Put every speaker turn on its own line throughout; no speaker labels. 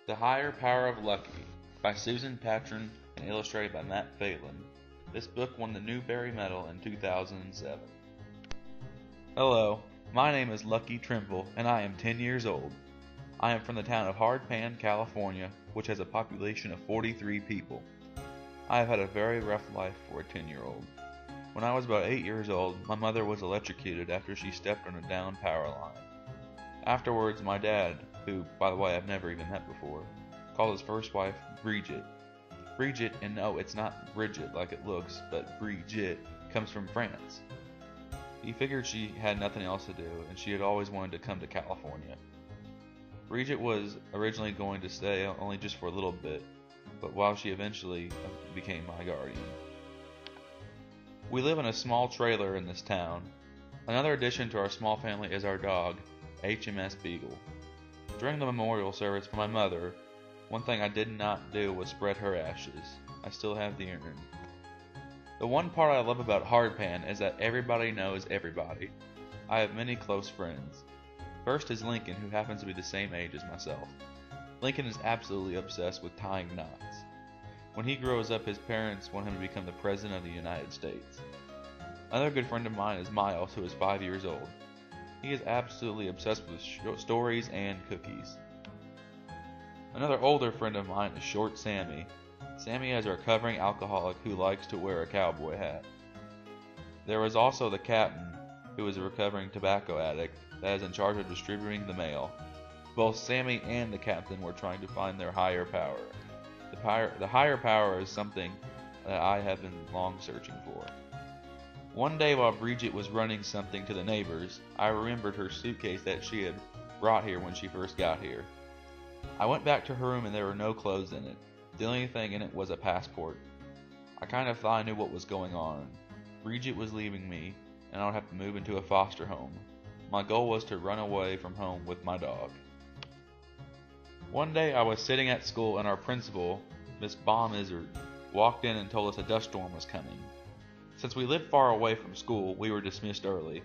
The Higher Power of Lucky by Susan Patron and illustrated by Matt Phelan. This book won the Newbery Medal in 2007. Hello, my name is Lucky Trimble and I am 10 years old. I am from the town of Hardpan, California, which has a population of 43 people. I have had a very rough life for a 10-year-old. When I was about 8 years old, my mother was electrocuted after she stepped on a downed power line. Afterwards, my dad, who, by the way, I've never even met before, called his first wife Brigitte. Brigitte, and no, it's not Bridget like it looks, but Brigitte comes from France. He figured she had nothing else to do, and she had always wanted to come to California. Brigitte was originally going to stay only just for a little bit, but while she eventually became my guardian. We live in a small trailer in this town. Another addition to our small family is our dog, HMS Beagle. During the memorial service for my mother, one thing I did not do was spread her ashes. I still have the urn. The one part I love about Hardpan is that everybody knows everybody. I have many close friends. First is Lincoln, who happens to be the same age as myself. Lincoln is absolutely obsessed with tying knots. When he grows up, his parents want him to become the President of the United States. Another good friend of mine is Miles, who is 5 years old. He is absolutely obsessed with stories and cookies. Another older friend of mine is Short Sammy. Sammy is a recovering alcoholic who likes to wear a cowboy hat. There is also the captain, who is a recovering tobacco addict that is in charge of distributing the mail. Both Sammy and the captain were trying to find their higher power. The higher power is something that I have been long searching for. One day while Brigitte was running something to the neighbors, I remembered her suitcase that she had brought here when she first got here. I went back to her room and there were no clothes in it. The only thing in it was a passport. I kind of thought I knew what was going on. Brigitte was leaving me, and I would have to move into a foster home. My goal was to run away from home with my dog. One day I was sitting at school and our principal, Miss Baumizard, walked in and told us a dust storm was coming. Since we lived far away from school, we were dismissed early.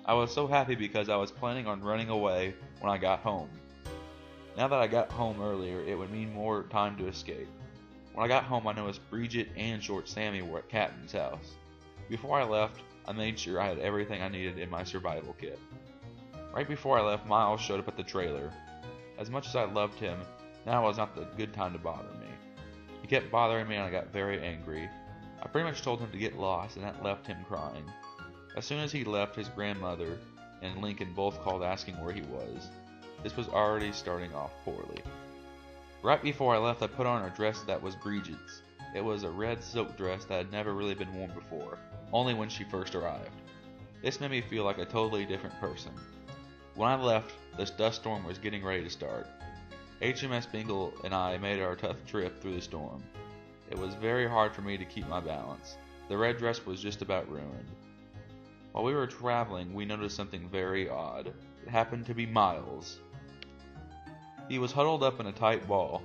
I was so happy because I was planning on running away when I got home. Now that I got home earlier, it would mean more time to escape. When I got home, I noticed Brigitte and Short Sammy were at Captain's house. Before I left, I made sure I had everything I needed in my survival kit. Right before I left, Miles showed up at the trailer. As much as I loved him, now was not the good time to bother me. He kept bothering me and I got very angry. I pretty much told him to get lost and that left him crying. As soon as he left, his grandmother and Lincoln both called asking where he was. This was already starting off poorly. Right before I left, I put on a dress that was Brigitte's. It was a red silk dress that had never really been worn before, only when she first arrived. This made me feel like a totally different person. When I left, this dust storm was getting ready to start. HMS Beagle and I made our tough trip through the storm. It was very hard for me to keep my balance. The red dress was just about ruined. While we were traveling, we noticed something very odd. It happened to be Miles. He was huddled up in a tight ball.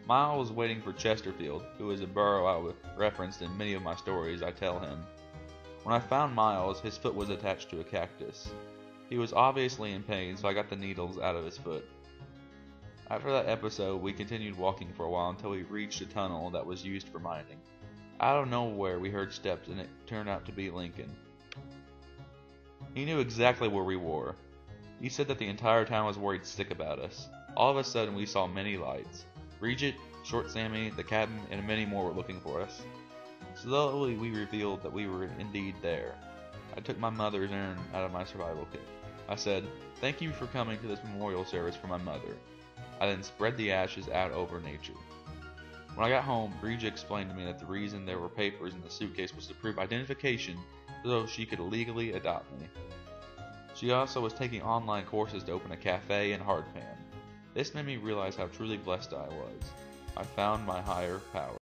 Miles was waiting for Chesterfield, who is a burrow I referenced in many of my stories I tell him. When I found Miles, his foot was attached to a cactus. He was obviously in pain, so I got the needles out of his foot. After that episode, we continued walking for a while until we reached a tunnel that was used for mining. Out of nowhere, we heard steps, and it turned out to be Lincoln. He knew exactly where we were. He said that the entire town was worried sick about us. All of a sudden, we saw many lights. Brigitte, Short Sammy, the captain, and many more were looking for us. Slowly, we revealed that we were indeed there. I took my mother's urn out of my survival kit. I said, "Thank you for coming to this memorial service for my mother." I then spread the ashes out over nature. When I got home, Brigitte explained to me that the reason there were papers in the suitcase was to prove identification so she could legally adopt me. She also was taking online courses to open a cafe in Hardpan. This made me realize how truly blessed I was. I found my higher power.